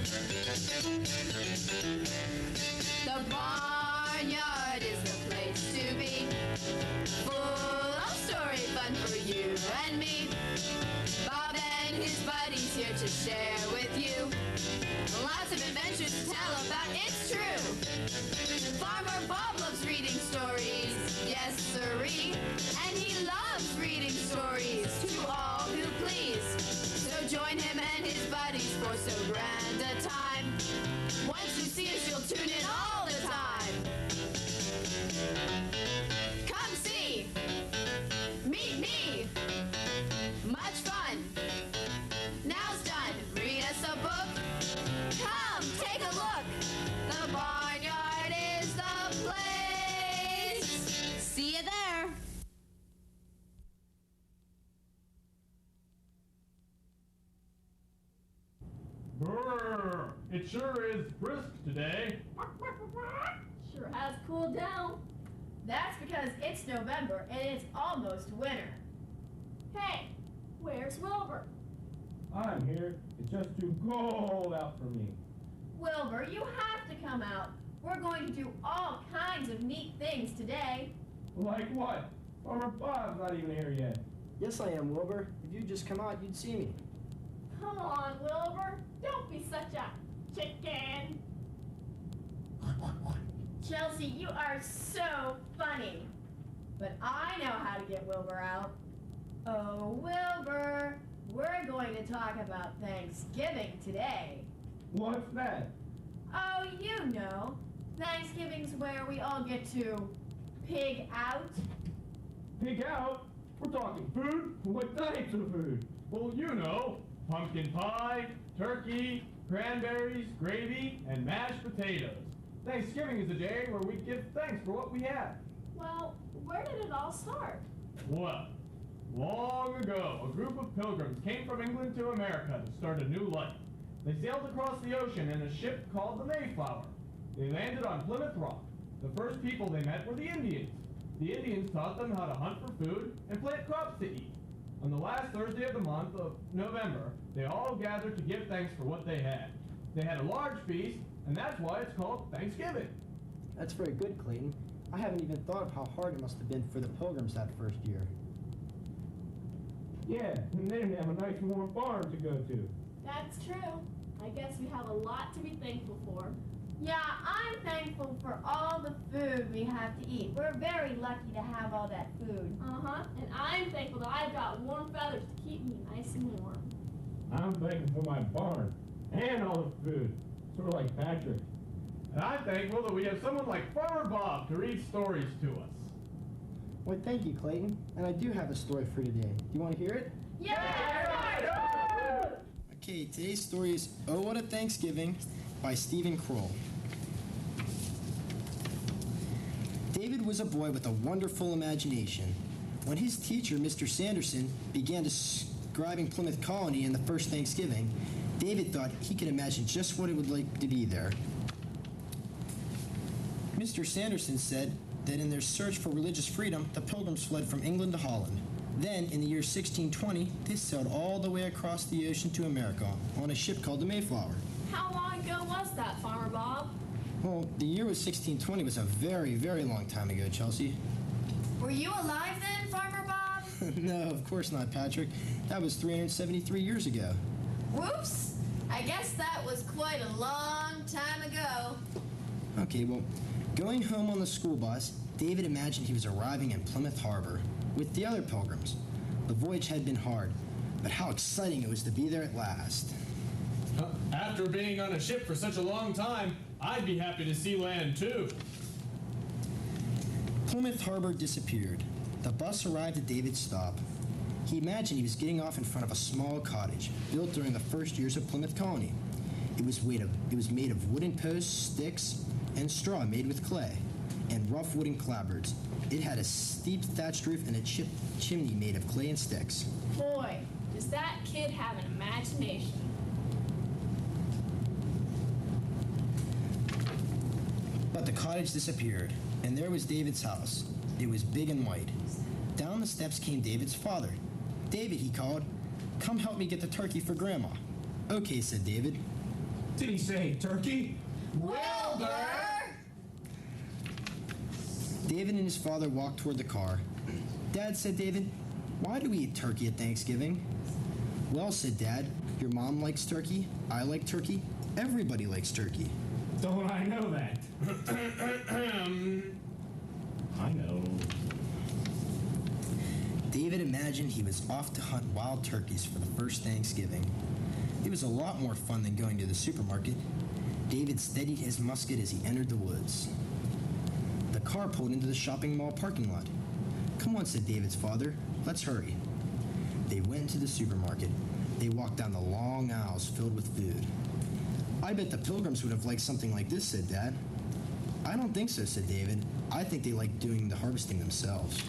The barnyard is the place to be, full of story fun for you and me. Bob and his buddies here to share with you lots of adventures to tell about, it's true. Farmer Bob loves reading stories, yes sirree, and he loves reading stories to all who please. So join him and his buddies for so grand a time. Once you see us, you'll tune in all the time. Come see, meet me, much fun. Now's done, read us a book. Come, take a look. The barnyard is the place. See you there. Brrr, it sure is brisk today. Sure has cooled down. That's because it's November and it's almost winter. Hey, where's Wilber? I'm here. It's just too cold out for me. Wilber, you have to come out. We're going to do all kinds of neat things today. Like what? Farmer Bob's not even here yet. Yes, I am, Wilber. If you'd just come out, you'd see me. Come on, Wilber. Don't be such a chicken. Chelsea, you are so funny. But I know how to get Wilber out. Oh, Wilber, we're going to talk about Thanksgiving today. What's that? Oh, you know. Thanksgiving's where we all get to pig out. Pig out? We're talking food? What types of food? Well, you know, pumpkin pie, turkey, cranberries, gravy, and mashed potatoes. Thanksgiving is a day where we give thanks for what we have. Well, where did it all start? Well, long ago, a group of pilgrims came from England to America to start a new life. They sailed across the ocean in a ship called the Mayflower. They landed on Plymouth Rock. The first people they met were the Indians. The Indians taught them how to hunt for food and plant crops to eat. On the last Thursday of the month of November, they all gathered to give thanks for what they had. They had a large feast, and that's why it's called Thanksgiving. That's very good, Clayton. I haven't even thought of how hard it must have been for the pilgrims that first year. Yeah, and they didn't have a nice warm farm to go to. That's true. I guess we have a lot to be thankful for. Yeah, I'm thankful for all the food we have to eat. We're very lucky to have all that food. Uh-huh. And I'm thankful that I've got warm feathers to keep me nice and warm. I'm thankful for my barn and all the food. Sort of like Patrick. And I'm thankful that we have someone like Farmer Bob to read stories to us. Well, thank you, Clayton. And I do have a story for today. Do you want to hear it? Yeah! Okay, today's story is Oh, What a Thanksgiving by Stephen Kroll. David was a boy with a wonderful imagination. When his teacher, Mr. Sanderson, began describing Plymouth Colony in the first Thanksgiving, David thought he could imagine just what it would like to be there. Mr. Sanderson said that in their search for religious freedom, the Pilgrims fled from England to Holland. Then, in the year 1620, they sailed all the way across the ocean to America on a ship called the Mayflower. How long ago was that, Farmer Bob? Well, the year was 1620 was a very, very long time ago, Chelsea. Were you alive then, Farmer Bob? No, of course not, Patrick. That was 373 years ago. Whoops! I guess that was quite a long time ago. Okay, well, going home on the school bus, David imagined he was arriving in Plymouth Harbor with the other pilgrims. The voyage had been hard, but how exciting it was to be there at last. After being on a ship for such a long time, I'd be happy to see land too. Plymouth Harbor disappeared. The bus arrived at David's stop. He imagined he was getting off in front of a small cottage built during the first years of Plymouth Colony. It was made of wooden posts, sticks, and straw made with clay, and rough wooden clapboards. It had a steep thatched roof and a chimney made of clay and sticks. Boy, does that kid have an imagination. But the cottage disappeared, and there was David's house. It was big and white. Down the steps came David's father. "David," he called, "come help me get the turkey for Grandma." "Okay," said David. Did he say turkey? Wilber! David and his father walked toward the car. Dad, said David, why do we eat turkey at Thanksgiving? Well, said Dad, your mom likes turkey, I like turkey, everybody likes turkey. Don't I know that? I know. David imagined he was off to hunt wild turkeys for the first Thanksgiving. It was a lot more fun than going to the supermarket. David steadied his musket as he entered the woods. The car pulled into the shopping mall parking lot. Come on, said David's father. Let's hurry. They went into the supermarket. They walked down the long aisles filled with food. I bet the Pilgrims would have liked something like this, said Dad. I don't think so, said David. I think they like doing the harvesting themselves.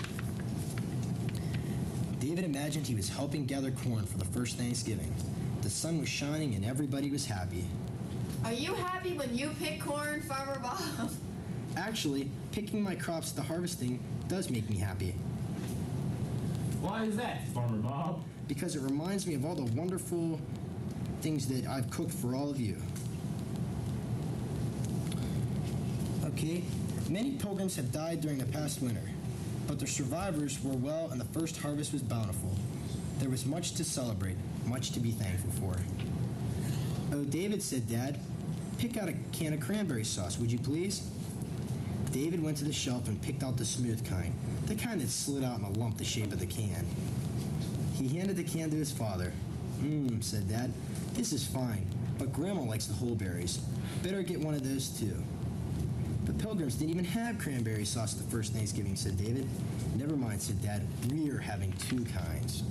David imagined he was helping gather corn for the first Thanksgiving. The sun was shining and everybody was happy. Are you happy when you pick corn, Farmer Bob? Actually, picking my crops at the harvesting does make me happy, Why is that, Farmer Bob? because it reminds me of all the wonderful things that I've cooked for all of you. Okay, many pilgrims have died during the past winter, but their survivors were well and the first harvest was bountiful. There was much to celebrate, much to be thankful for. Oh, David, said Dad, pick out a can of cranberry sauce, would you please? David went to the shelf and picked out the smooth kind, the kind that slid out in a lump the shape of the can. He handed the can to his father. Said Dad, this is fine, but Grandma likes the whole berries. Better get one of those too. The Pilgrims didn't even have cranberry sauce the first Thanksgiving, said David. Never mind, said Dad, we're having two kinds.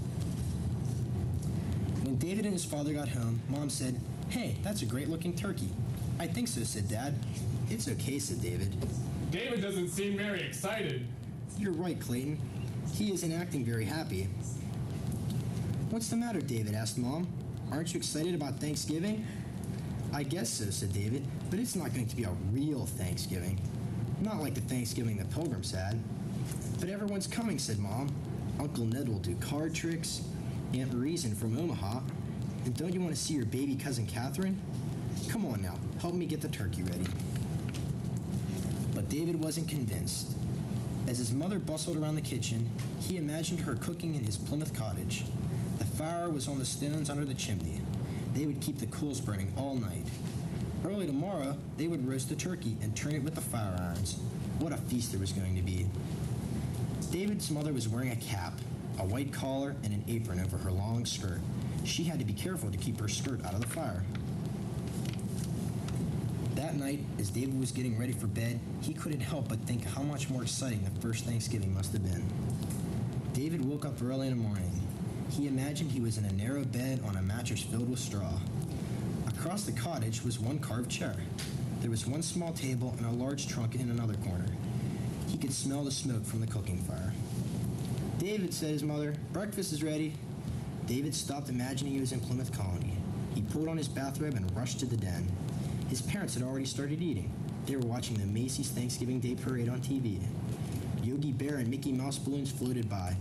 When David and his father got home, Mom said, hey, that's a great looking turkey. I think so, said Dad. It's okay, said David. David doesn't seem very excited. You're right, Clayton. He isn't acting very happy. What's the matter, David? Asked Mom. Aren't you excited about Thanksgiving? I guess so, said David, but it's not going to be a real Thanksgiving. Not like the Thanksgiving the Pilgrims had. But everyone's coming, said Mom. Uncle Ned will do card tricks. Aunt Reason from Omaha. And don't you want to see your baby cousin Catherine? Come on now, help me get the turkey ready. But David wasn't convinced. As his mother bustled around the kitchen, he imagined her cooking in his Plymouth cottage. The fire was on the stones under the chimney. They would keep the coals burning all night. Early tomorrow, they would roast the turkey and turn it with the fire irons. What a feast there was going to be. David's mother was wearing a cap, a white collar, and an apron over her long skirt. She had to be careful to keep her skirt out of the fire. That night, as David was getting ready for bed, he couldn't help but think how much more exciting the first Thanksgiving must have been. David woke up early in the morning. He imagined he was in a narrow bed on a mattress filled with straw. Across the cottage was one carved chair. There was one small table and a large trunk in another corner. He could smell the smoke from the cooking fire. David, said his mother, breakfast is ready. David stopped imagining he was in Plymouth Colony. He pulled on his bathrobe and rushed to the den. His parents had already started eating. They were watching the Macy's Thanksgiving Day Parade on TV. Yogi Bear and Mickey Mouse balloons floated by.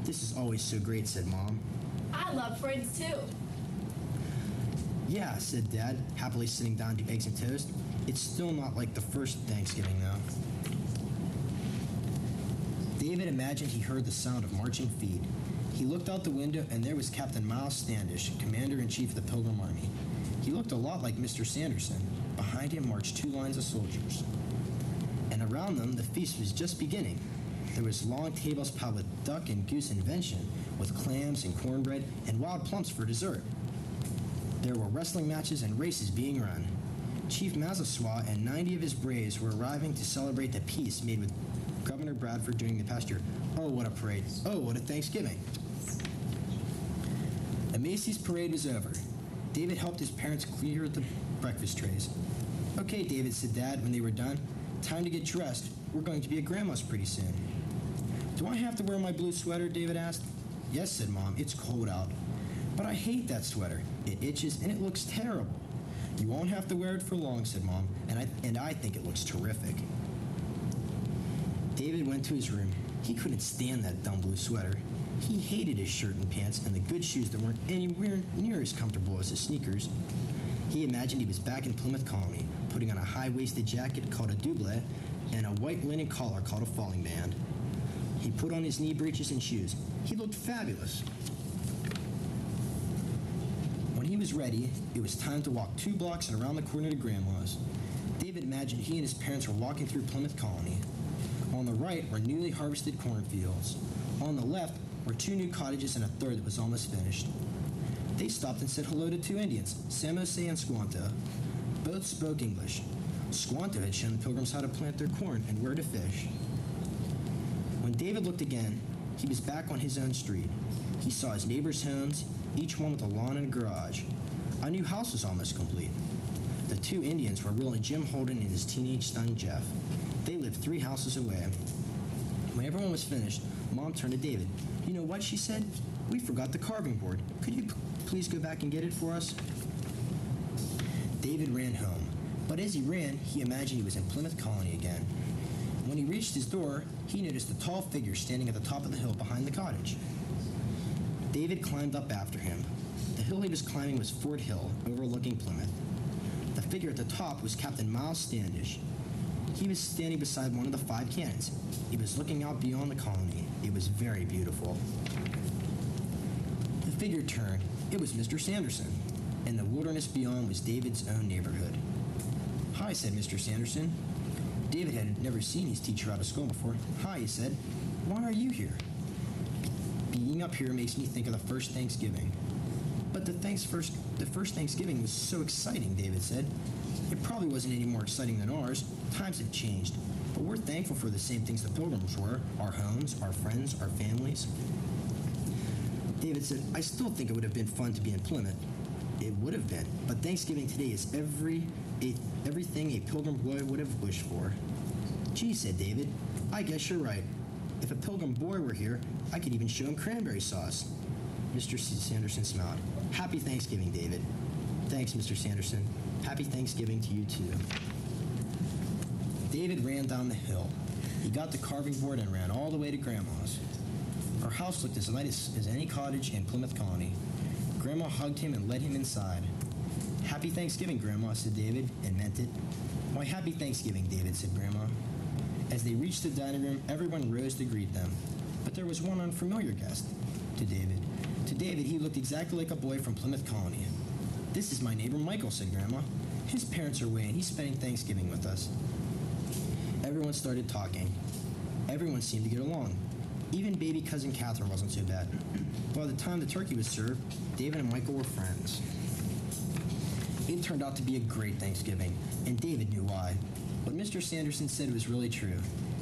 This is always so great, said Mom. I love friends too. Yeah, said Dad, happily sitting down to eggs and toast. It's still not like the first Thanksgiving, though. David imagined he heard the sound of marching feet. He looked out the window, and there was Captain Miles Standish, Commander-in-Chief of the Pilgrim Army. He looked a lot like Mr. Sanderson. Behind him marched two lines of soldiers. And around them, the feast was just beginning. There was long tables piled with duck and goose invention, with clams and cornbread and wild plums for dessert. There were wrestling matches and races being run. Chief Mazaswa and 90 of his braves were arriving to celebrate the peace made with Governor Bradford during the past year. Oh, what a parade. Oh, what a Thanksgiving. The Macy's parade was over. David helped his parents clear the breakfast trays. Okay, David, said Dad when they were done. Time to get dressed. We're going to be at Grandma's pretty soon. Do I have to wear my blue sweater? David asked. Yes, said Mom. It's cold out. But I hate that sweater. It itches and it looks terrible. You won't have to wear it for long, said Mom, and I think it looks terrific. David went to his room. He couldn't stand that dumb blue sweater. He hated his shirt and pants and the good shoes that weren't anywhere near as comfortable as his sneakers. He imagined he was back in Plymouth Colony, putting on a high-waisted jacket called a doublet and a white linen collar called a falling band. He put on his knee breeches and shoes. He looked fabulous. When he was ready, it was time to walk 2 blocks and around the corner to Grandma's. David imagined he and his parents were walking through Plymouth Colony. On the right were newly harvested cornfields. On the left were 2 new cottages and a third that was almost finished. They stopped and said hello to 2 Indians, Samose and Squanto. Both spoke English. Squanto had shown the Pilgrims how to plant their corn and where to fish. When David looked again, he was back on his own street. He saw his neighbors' homes, each one with a lawn and a garage. A new house was almost complete. The 2 Indians were Will and Jim Holden and his teenage son, Jeff. They lived 3 houses away. When everyone was finished, Mom turned to David. "You know what?" she said. "We forgot the carving board. Could you please go back and get it for us?" David ran home, but as he ran, he imagined he was in Plymouth Colony again. When he reached his door, he noticed a tall figure standing at the top of the hill behind the cottage. David climbed up after him. The hill he was climbing was Fort Hill, overlooking Plymouth. The figure at the top was Captain Miles Standish. He was standing beside one of the 5 cannons. He was looking out beyond the colony. It was very beautiful. The figure turned. It was Mr. Sanderson, and the wilderness beyond was David's own neighborhood. "Hi," said Mr. Sanderson. David had never seen his teacher out of school before. "Hi," he said. "Why are you here?" "Being up here makes me think of the first Thanksgiving." "But the first Thanksgiving was so exciting," David said. "It probably wasn't any more exciting than ours. Times have changed, but we're thankful for the same things the Pilgrims were, our homes, our friends, our families." David said, "I still think it would have been fun to be in Plymouth." "It would have been, but Thanksgiving today is everything a Pilgrim boy would have wished for." "Gee," said David, "I guess you're right. If a Pilgrim boy were here, I could even show him cranberry sauce." Mr. Sanderson smiled. "Happy Thanksgiving, David." "Thanks, Mr. Sanderson. Happy Thanksgiving to you, too." David ran down the hill. He got the carving board and ran all the way to Grandma's. Her house looked as nice as any cottage in Plymouth Colony. Grandma hugged him and led him inside. "Happy Thanksgiving, Grandma," said David, and meant it. "Why, happy Thanksgiving, David," said Grandma. As they reached the dining room, everyone rose to greet them. But there was one unfamiliar guest to David. To David, he looked exactly like a boy from Plymouth Colony. "This is my neighbor Michael," said Grandma. "His parents are away and he's spending Thanksgiving with us." Everyone started talking. Everyone seemed to get along. Even baby cousin Catherine wasn't so bad. By the time the turkey was served, David and Michael were friends. It turned out to be a great Thanksgiving, and David knew why. What Mr. Sanderson said was really true.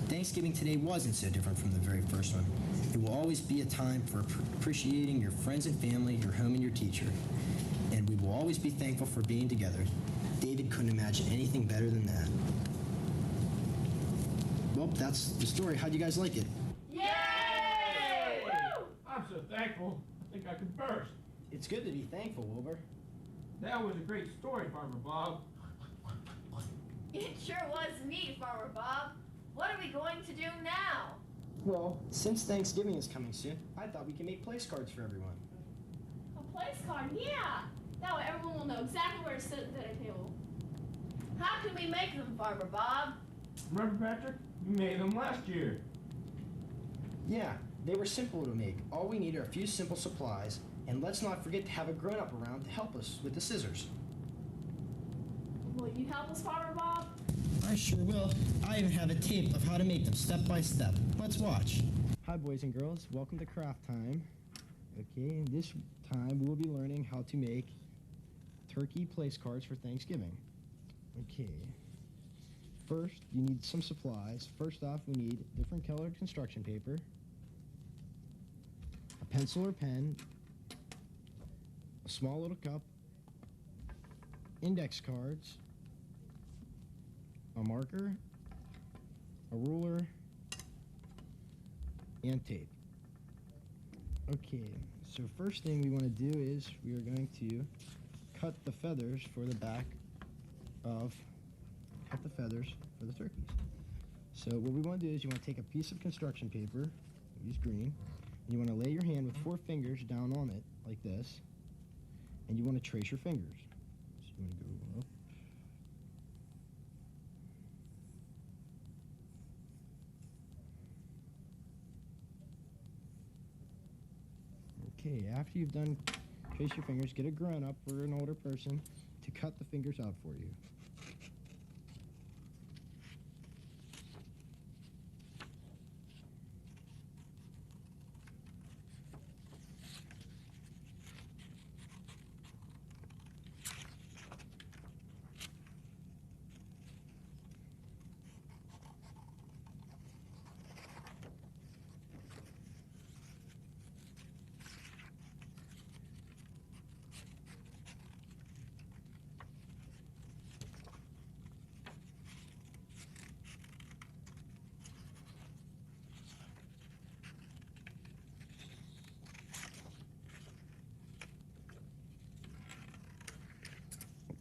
Thanksgiving today wasn't so different from the very first one. It will always be a time for appreciating your friends and family, your home, and your teacher. And we will always be thankful for being together. David couldn't imagine anything better than that. Well, that's the story. How'd you guys like it? Yay! Woo! I'm so thankful, I think I could burst. It's good to be thankful, Wilber. That was a great story, Farmer Bob. It sure was me, Farmer Bob. What are we going to do now? Well, since Thanksgiving is coming soon, I thought we could make place cards for everyone. A place card, yeah. That way everyone will know exactly where to sit at the dinner table. How can we make them, Farmer Bob? Remember, Patrick? You made them last year. Yeah, they were simple to make. All we need are a few simple supplies, and let's not forget to have a grown-up around to help us with the scissors. Will you help us, Farmer Bob? I sure will. I even have a tape of how to make them step by step. Let's watch. Hi, boys and girls. Welcome to craft time. Okay, and this time we'll be learning how to make turkey place cards for Thanksgiving. Okay. First, you need some supplies. First off, we need different colored construction paper, a pencil or pen, a small little cup, index cards, a marker, a ruler, and tape. Okay, so first thing we want to do is we are going to cut the feathers for the back of the feathers for the turkeys. So what we want to do is you want to take a piece of construction paper, use green, and you want to lay your hand with 4 fingers down on it like this, and you want to trace your fingers. So you want to Okay, after you've done trace your fingers, get a grown-up or an older person to cut the fingers out for you.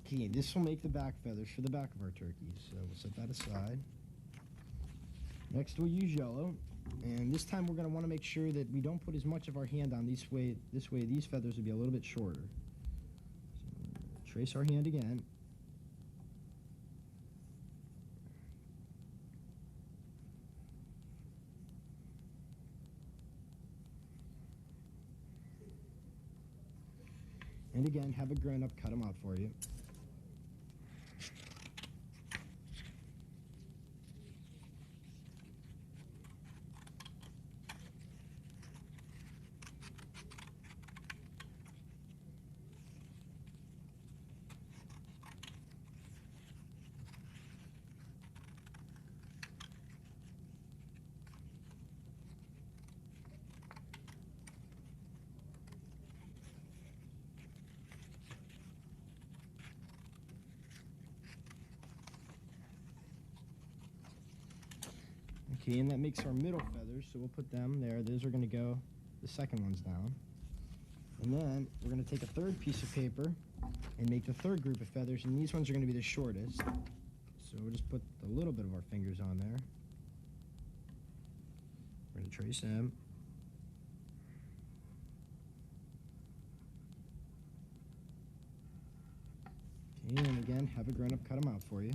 Okay, this will make the back feathers for the back of our turkeys, so we'll set that aside. Next we'll use yellow, and this time we're going to want to make sure that we don't put as much of our hand on this way these feathers will be a little bit shorter. So trace our hand again. And again, have a grown-up cut them out for you. Okay, and that makes our middle feathers, so we'll put them there. Those are going to go, the second one's down. And then we're going to take a third piece of paper and make the third group of feathers, and these ones are going to be the shortest. So we'll just put a little bit of our fingers on there. We're going to trace them. Okay, and again, have a grown-up cut them out for you.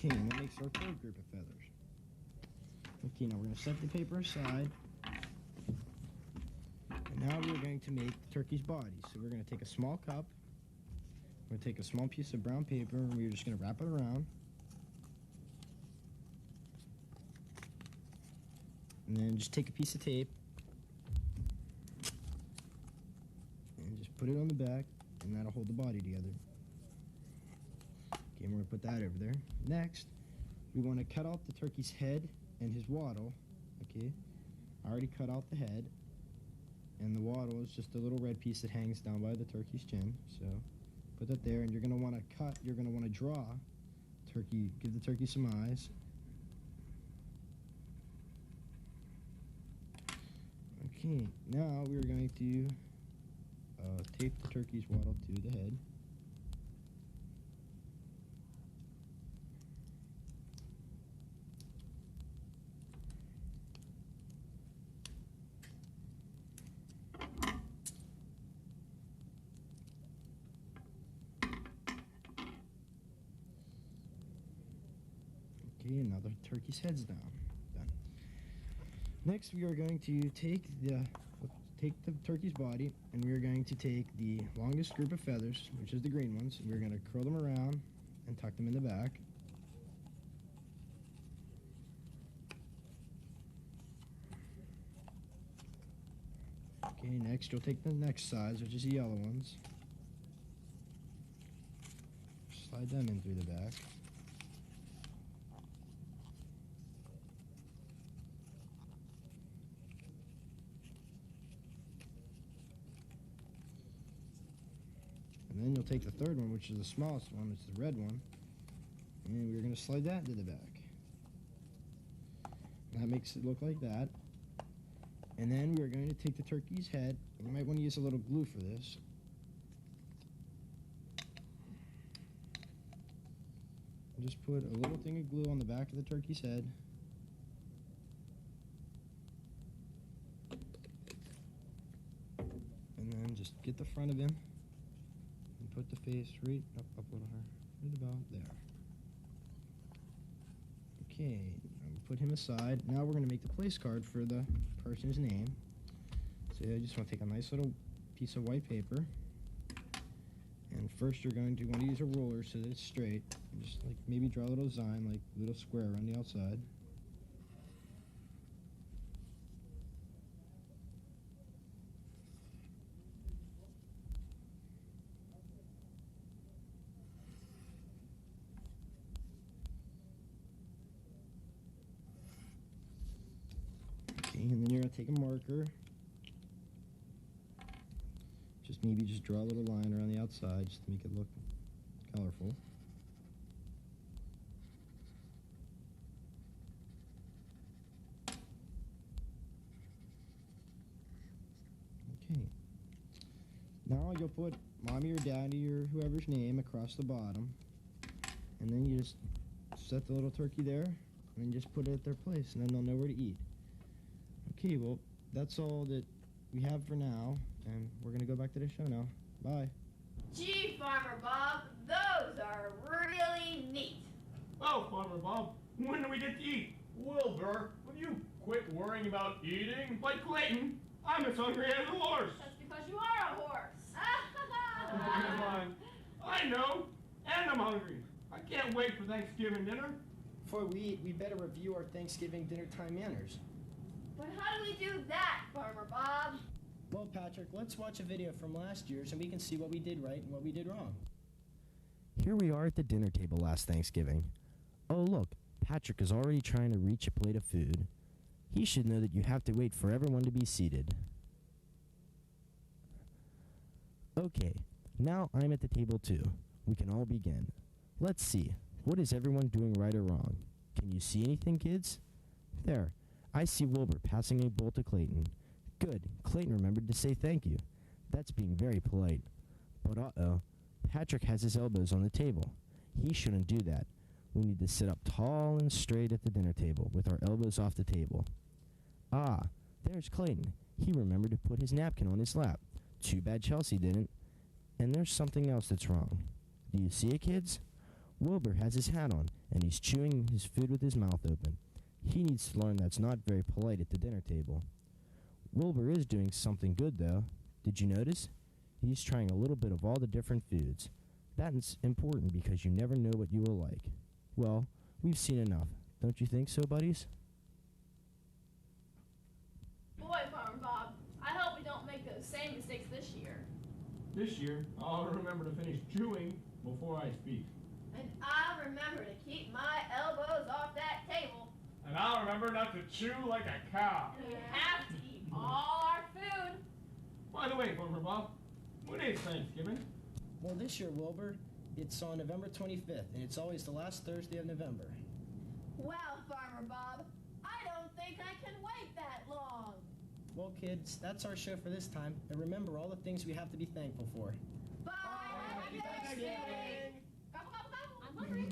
Okay, and that makes our third group of feathers. Okay, now we're going to set the paper aside. And now we're going to make the turkey's body. So we're going to take a small cup. We're going to take a small piece of brown paper, and we're just going to wrap it around. And then just take a piece of tape and just put it on the back, and that'll hold the body together. Okay, we're going to put that over there. Next, we want to cut out the turkey's head and his wattle. Okay, I already cut out the head, and the wattle is just a little red piece that hangs down by the turkey's chin. So put that there, and you're going to want to cut, you're going to want to draw turkey, give the turkey some eyes. Okay, now we're going to tape the turkey's wattle to the head. Okay, and now the turkey's head's down. Done. Next, we are going to take the turkey's body, and we are going to take the longest group of feathers, which is the green ones, and we're going to curl them around and tuck them in the back. Okay, next you'll take the next size, which is the yellow ones. Slide them in through the back. And we'll take the third one, which is the smallest one. It's the red one. And we're going to slide that into the back. That makes it look like that. And then we're going to take the turkey's head. You might want to use a little glue for this. Just put a little thing of glue on the back of the turkey's head. And then just get the front of him and put the face right up a little higher, right about there. Okay, put him aside. Now we're going to make the place card for the person's name. So I just want to take a nice little piece of white paper. And first you're going to want to use a ruler so that it's straight. Just like maybe draw a little design, like a little square around the outside. Okay, and then you're going to take a marker. Just draw a little line around the outside just to make it look colorful. Okay. Now you'll put mommy or daddy or whoever's name across the bottom. And then you just set the little turkey there and just put it at their place, and then they'll know where to eat. Okay, well, that's all that we have for now, and we're going to go back to the show now. Bye. Gee, Farmer Bob, those are really neat. Oh, Farmer Bob, when do we get to eat? Wilber, will you quit worrying about eating? Like Clayton, I'm as hungry as a horse. That's because you are a horse. Never mind. I know, and I'm hungry. I can't wait for Thanksgiving dinner. Before we eat, we better review our Thanksgiving dinner time manners. But how do we do that, Farmer Bob? Well, Patrick, let's watch a video from last year's and we can see what we did right and what we did wrong. Here we are at the dinner table last Thanksgiving. Oh, look, Patrick is already trying to reach a plate of food. He should know that you have to wait for everyone to be seated. Okay, now I'm at the table too. We can all begin. Let's see, what is everyone doing right or wrong? Can you see anything, kids? There, I see Wilber passing a bowl to Clayton. Good, Clayton remembered to say thank you. That's being very polite. But uh-oh, Patrick has his elbows on the table. He shouldn't do that. We need to sit up tall and straight at the dinner table with our elbows off the table. Ah, there's Clayton. He remembered to put his napkin on his lap. Too bad Chelsea didn't. And there's something else that's wrong. Do you see it, kids? Wilber has his hat on, and he's chewing his food with his mouth open. He needs to learn that's not very polite at the dinner table. Wilber is doing something good, though. Did you notice? He's trying a little bit of all the different foods. That's important because you never know what you will like. Well, we've seen enough. Don't you think so, buddies? Boy, Farmer Bob, I hope we don't make those same mistakes this year. This year, I'll remember to finish chewing before I speak. And I'll remember to keep my elbows off that table. And I'll remember not to chew like a cow. And we have to eat all our food. By the way, Farmer Bob, when is Thanksgiving? Well, this year, Wilber, it's on November 25th, and it's always the last Thursday of November. Well, Farmer Bob, I don't think I can wait that long. Well, kids, that's our show for this time, and remember all the things we have to be thankful for. Bye, Happy Thanksgiving! Gobble, gobble, gobble. I'm hungry.